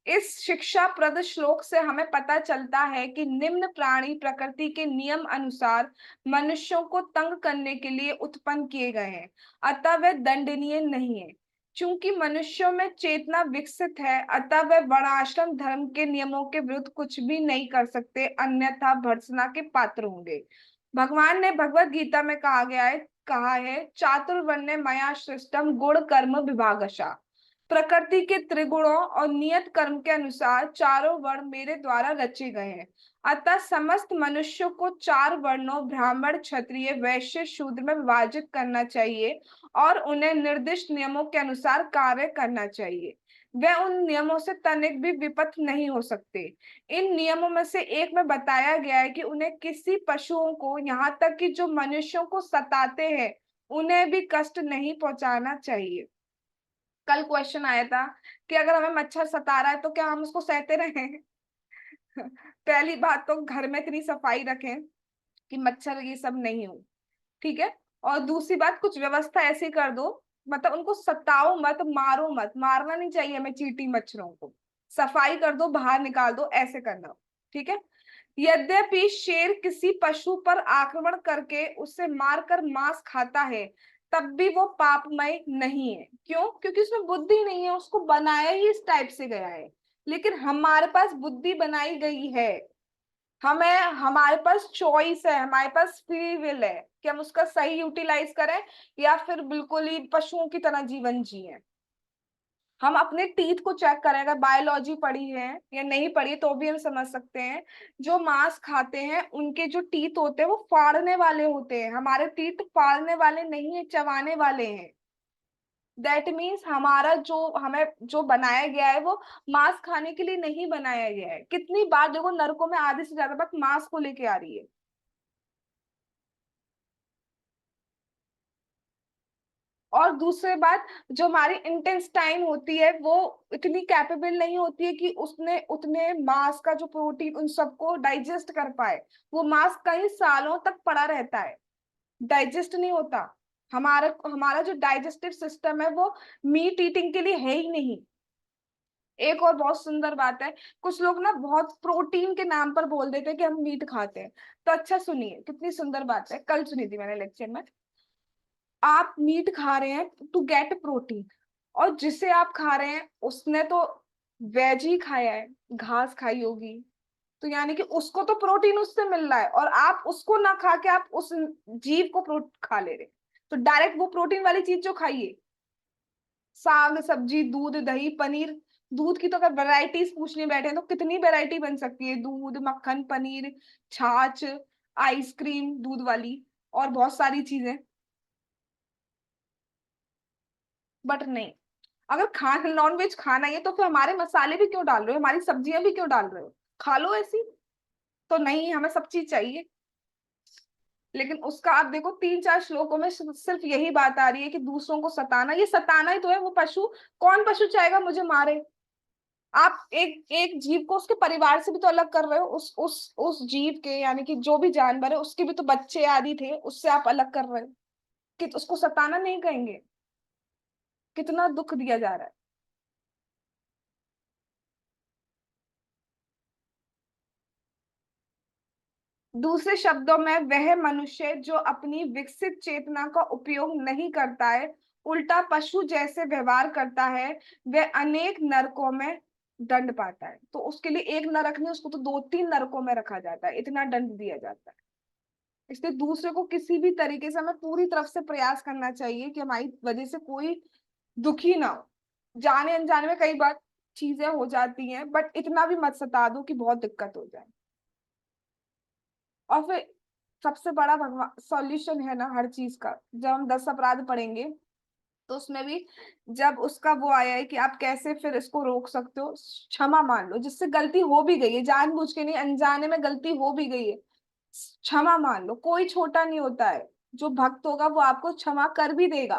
A: इस शिक्षाप्रद श्लोक से हमें पता चलता है कि निम्न प्राणी प्रकृति के नियम अनुसार मनुष्यों को तंग करने के लिए उत्पन्न किए गए हैं, अतः वे दंडनीय नहीं है। चूंकि मनुष्यों में चेतना विकसित है, अतः वे वर्णाश्रम धर्म के नियमों के विरुद्ध कुछ भी नहीं कर सकते, अन्यथा भर्त्सना के पात्र होंगे। भगवान ने भगवत गीता में कहा है चातुर्वर्ण्य मया सृष्टम गुण कर्म विभागशः। प्रकृति के त्रिगुणों और नियत कर्म के अनुसार चारों वर्ण मेरे द्वारा रचे गए हैं। अतः समस्त मनुष्यों को चार वर्णों ब्राह्मण, क्षत्रिय, वैश्य, शूद्र में विभाजित करना चाहिए और उन्हें निर्दिष्ट नियमों के अनुसार कार्य करना चाहिए। वे उन नियमों से तनिक भी विपथ नहीं हो सकते। इन नियमों में से एक में बताया गया है कि उन्हें किसी पशुओं को, यहाँ तक कि जो मनुष्यों को सताते हैं, उन्हें भी कष्ट नहीं पहुंचाना चाहिए। कल क्वेश्चन आया था कि अगर हमें मच्छर सता रहा है तो क्या हम उसको सहते रहें? पहली बात तो घर में इतनी सफाई रखें कि मच्छर ये सब नहीं हो, ठीक है। और दूसरी बात, कुछ व्यवस्था ऐसी कर दो, मतलब उनको सताओ मत, मारो मत, मारना नहीं चाहिए हमें चींटी मच्छरों को, सफाई कर दो, बाहर निकाल दो, ऐसे करना, ठीक है। यद्यपि शेर किसी पशु पर आक्रमण करके उसे मारकर मांस खाता है, तब भी वो पापमय नहीं है। क्यों? क्योंकि उसमें बुद्धि नहीं है, उसको बनाया ही इस टाइप से गया है। लेकिन हमारे पास बुद्धि बनाई गई है, हमें, हमारे पास चॉइस है, हमारे पास फ्री विल है कि हम उसका सही यूटिलाइज करें या फिर बिल्कुल ही पशुओं की तरह जीवन जिए। हम अपने टीथ को चेक करें, अगर बायोलॉजी पढ़ी है या नहीं पढ़ी तो भी हम समझ सकते हैं। जो मांस खाते हैं उनके जो टीथ होते हैं वो फाड़ने वाले होते हैं, हमारे टीथ फाड़ने वाले नहीं है, चबाने वाले हैं। दैट मीन्स हमारा जो, हमें जो बनाया गया है वो मांस खाने के लिए नहीं बनाया गया है। कितनी बार देखो नरकों में आधे से ज्यादा बात मांस को लेके आ रही है। और दूसरी बात, जो हमारी इंटेस्टाइन होती है वो इतनी कैपेबल नहीं होती है कि उसने उतने मांस का जो प्रोटीन उन सबको डाइजेस्ट कर पाए। वो मांस कई सालों तक पड़ा रहता है, डाइजेस्ट नहीं होता। हमारा हमारा जो डाइजेस्टिव सिस्टम है वो मीट ईटिंग के लिए है ही नहीं। एक और बहुत सुंदर बात है, कुछ लोग ना बहुत प्रोटीन के नाम पर बोल देते हैं कि हम मीट खाते हैं। तो अच्छा सुनिए, कितनी सुंदर बात है, कल सुनी थी मैंने लेक्चर में। आप मीट खा रहे हैं टू गेट प्रोटीन, और जिसे आप खा रहे हैं उसने तो वेज ही खाया है, घास खाई होगी, तो यानी कि उसको तो प्रोटीन उससे मिल रहा है, और आप उसको ना खा के आप उस जीव को खा ले रहे हैं। तो डायरेक्ट वो प्रोटीन वाली चीज जो खाइए, साग सब्जी, दूध, दही, पनीर। दूध की तो अगर वैरायटीज पूछने बैठे तो कितनी वैरायटी बन सकती है, दूध, मक्खन, पनीर, छाछ, आइसक्रीम दूध वाली, और बहुत सारी चीजें। बट नहीं, अगर खाना नॉन वेज खाना ही है तो फिर हमारे मसाले भी क्यों डाल रहे हो, हमारी सब्जियां भी क्यों डाल रहे हो, खा लो ऐसी। तो नहीं, हमें सब चीज चाहिए। लेकिन उसका आप देखो 3-4 श्लोकों में सिर्फ यही बात आ रही है कि दूसरों को सताना, ये सताना ही तो है। वो पशु, कौन पशु चाहेगा मुझे मारे? आप एक एक जीव को उसके परिवार से भी तो अलग कर रहे हो। उस जीव के, यानी कि जो भी जानवर है उसके भी तो बच्चे आदि थे, उससे आप अलग कर रहे हो। कि उसको सताना नहीं कहेंगे? कितना दुख दिया जा रहा है। दूसरे शब्दों में, वह मनुष्य जो अपनी विकसित चेतना का उपयोग नहीं करता है, उल्टा पशु जैसे व्यवहार करता है, वह अनेक नरकों में दंड पाता है। तो उसके लिए एक नरक नहीं, उसको तो 2-3 नरकों में रखा जाता है, इतना दंड दिया जाता है। इसलिए दूसरे को किसी भी तरीके से हमें पूरी तरफ से प्रयास करना चाहिए कि हमारी वजह से कोई दुखी ना हो। जाने अनजाने में कई बार चीजें हो जाती हैं, बट इतना भी मत सता दो कि बहुत दिक्कत हो जाए। और फिर सबसे बड़ा भगवान सॉल्यूशन है ना हर चीज का, जब हम 10 अपराध पढ़ेंगे तो उसमें भी जब उसका वो आया है कि आप कैसे फिर इसको रोक सकते हो, क्षमा मान लो। जिससे गलती हो भी गई है, जानबूझ के नहीं, अनजाने में गलती हो भी गई है, क्षमा मान लो। कोई छोटा नहीं होता है। जो भक्त होगा वो आपको क्षमा कर भी देगा।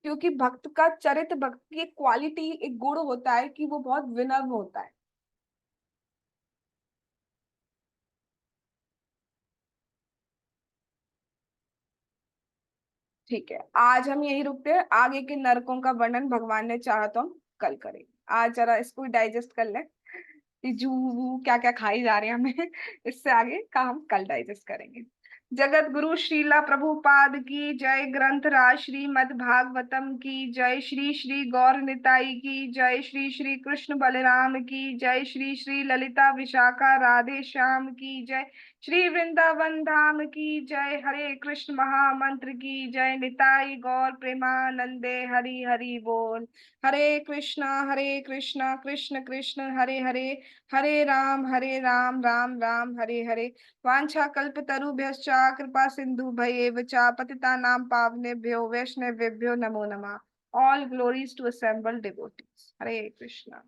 A: क्योंकि भक्त का चरित्र, भक्त की एक क्वालिटी, एक गुण होता है कि वो बहुत विनम्र होता है। ठीक है, आज हम यही रुकते हैं। आगे के नरकों का वर्णन भगवान ने चाहा तो हम कल करेंगे। आज जरा इसको डाइजेस्ट कर लें, ये जू क्या क्या खाई जा रहे हैं हमें। इससे आगे का हम कल डाइजेस्ट करेंगे। जगत गुरु श्रीला प्रभुपाद की जय। ग्रंथ राज श्रीमद् भागवतम की जय। श्री श्री गौर निताई की जय। श्री श्री कृष्ण बलराम की जय। श्री श्री ललिता विशाखा राधे श्याम की जय। श्री वृंदावन धाम की जय। हरे कृष्ण महामंत्र की जय। निताई गौर प्रेमानंदे हरि हरि बोल। हरे कृष्णा कृष्ण कृष्ण हरे हरे, हरे राम राम राम हरे हरे। वांछा कल्पतरुभ्यश्च कृपा सिंधु भयेव च पतितानां पावनेभ्यो वैष्णवेभ्यो नमो नमः। All glories to assemble devotees. Hare Krishna.